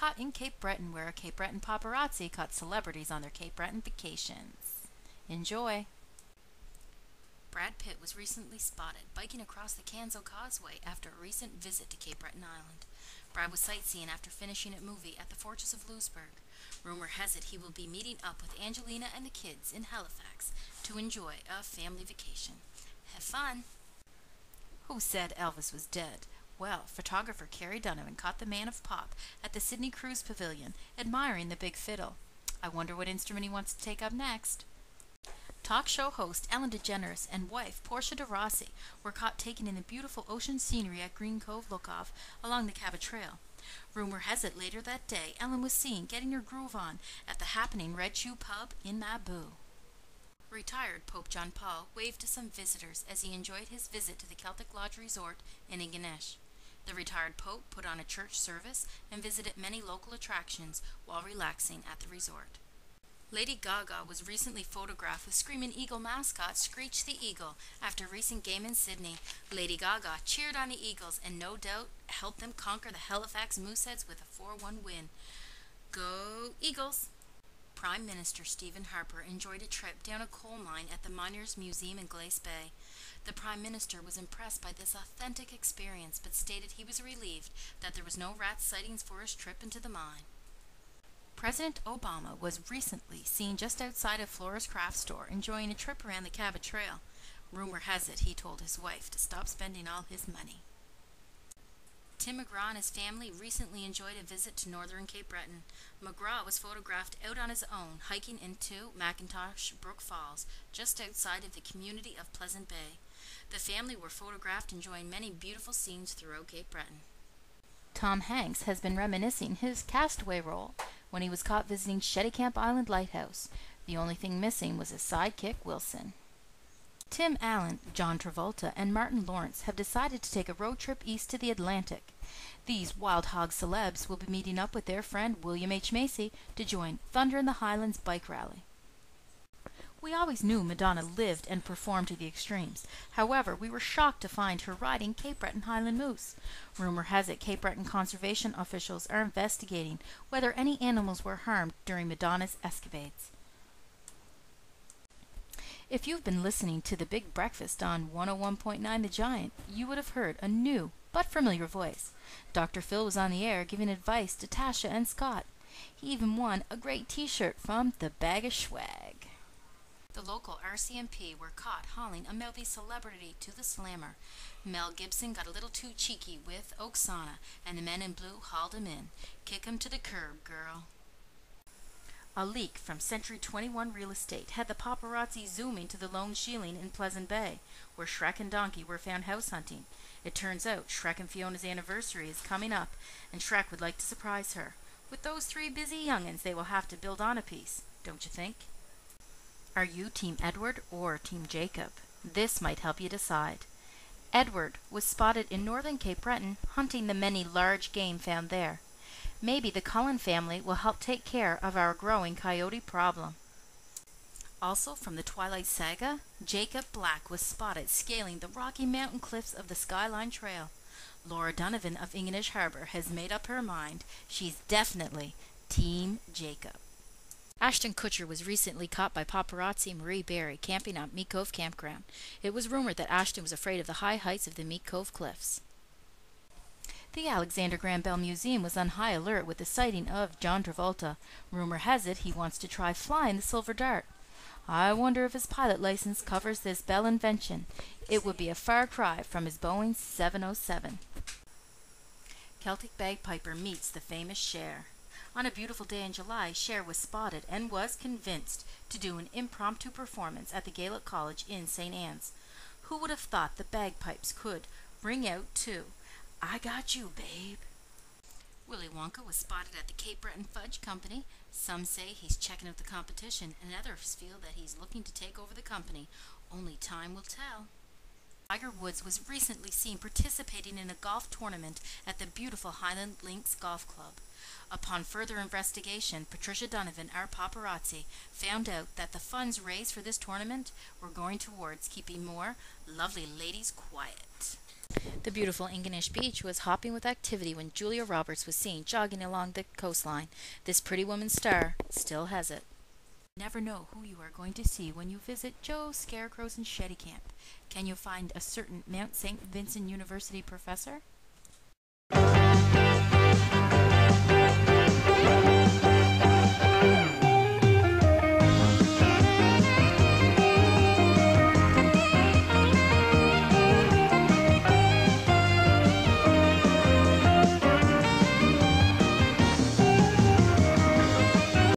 caught in Cape Breton, where a Cape Breton paparazzi caught celebrities on their Cape Breton vacations. Enjoy! Brad Pitt was recently spotted biking across the Canso Causeway after a recent visit to Cape Breton Island. Brad was sightseeing after finishing a movie at the Fortress of Louisbourg. Rumor has it he will be meeting up with Angelina and the kids in Halifax to enjoy a family vacation. Have fun! Who said Elvis was dead? Well, photographer Carrie Donovan caught the man of pop at the Sydney Cruise Pavilion, admiring the big fiddle. I wonder what instrument he wants to take up next. Talk show host Ellen DeGeneres and wife Portia de Rossi were caught taking in the beautiful ocean scenery at Green Cove Lookoff along the Cabot Trail. Rumor has it later that day Ellen was seen getting her groove on at the happening Red Shoe Pub in Mabou. Retired Pope John Paul waved to some visitors as he enjoyed his visit to the Celtic Lodge Resort in Ingonish. The retired Pope put on a church service and visited many local attractions while relaxing at the resort. Lady Gaga was recently photographed with Screaming Eagle mascot Screech the Eagle after a recent game in Sydney. Lady Gaga cheered on the Eagles and no doubt helped them conquer the Halifax Mooseheads with a 4-1 win. Go Eagles! Prime Minister Stephen Harper enjoyed a trip down a coal mine at the Miners Museum in Glace Bay. The Prime Minister was impressed by this authentic experience but stated he was relieved that there was no rat sightings for his trip into the mine. President Obama was recently seen just outside a florist craft store enjoying a trip around the Cabot Trail. Rumor has it he told his wife to stop spending all his money. Tim McGraw and his family recently enjoyed a visit to northern Cape Breton. McGraw was photographed out on his own hiking into Macintosh Brook Falls, just outside of the community of Pleasant Bay. The family were photographed enjoying many beautiful scenes throughout Cape Breton. Tom Hanks has been reminiscing his castaway role when he was caught visiting Shettycamp Island Lighthouse. The only thing missing was his sidekick Wilson. Tim Allen, John Travolta, and Martin Lawrence have decided to take a road trip east to the Atlantic. These wild hog celebs will be meeting up with their friend William H. Macy to join Thunder in the Highlands bike rally. We always knew Madonna lived and performed to the extremes. However, we were shocked to find her riding Cape Breton Highland moose. Rumor has it Cape Breton conservation officials are investigating whether any animals were harmed during Madonna's escapades. If you've been listening to The Big Breakfast on 101.9 The Giant, you would have heard a new but familiar voice. Dr. Phil was on the air giving advice to Tasha and Scott. He even won a great t-shirt from The Bag of Swag. The local RCMP were caught hauling a mouthy celebrity to the slammer. Mel Gibson got a little too cheeky with Oksana, and the men in blue hauled him in. Kick him to the curb, girl. A leak from Century 21 Real Estate had the paparazzi zooming to the lone shieling in Pleasant Bay, where Shrek and Donkey were found house hunting. It turns out Shrek and Fiona's anniversary is coming up, and Shrek would like to surprise her. With those three busy young'uns, they will have to build on a piece, don't you think? Are you Team Edward or Team Jacob? This might help you decide. Edward was spotted in northern Cape Breton hunting the many large game found there. Maybe the Cullen family will help take care of our growing coyote problem. Also from the Twilight Saga, Jacob Black was spotted scaling the Rocky Mountain cliffs of the Skyline Trail. Laura Donovan of Ingonish Harbor has made up her mind. She's definitely Team Jacob. Ashton Kutcher was recently caught by paparazzi Marie Berry camping at Meat Cove Campground. It was rumored that Ashton was afraid of the high heights of the Meat Cove Cliffs. The Alexander Graham Bell Museum was on high alert with the sighting of John Travolta. Rumor has it he wants to try flying the Silver Dart. I wonder if his pilot license covers this Bell invention. It would be a far cry from his Boeing 707. Celtic bagpiper meets the famous Cher. On a beautiful day in July, Cher was spotted and was convinced to do an impromptu performance at the Gaelic College in St. Anne's. Who would have thought the bagpipes could ring out to "I Got You, Babe"? Willy Wonka was spotted at the Cape Breton Fudge Company. Some say he's checking out the competition, and others feel that he's looking to take over the company. Only time will tell. Tiger Woods was recently seen participating in a golf tournament at the beautiful Highland Links Golf Club. Upon further investigation, Patricia Donovan, our paparazzi, found out that the funds raised for this tournament were going towards keeping more lovely ladies quiet. The beautiful English beach was hopping with activity when Julia Roberts was seen jogging along the coastline. This pretty woman's star still has it. Never know who you are going to see when you visit Joe Scarecrow's Enchete Camp. Can you find a certain Mount St. Vincent University professor?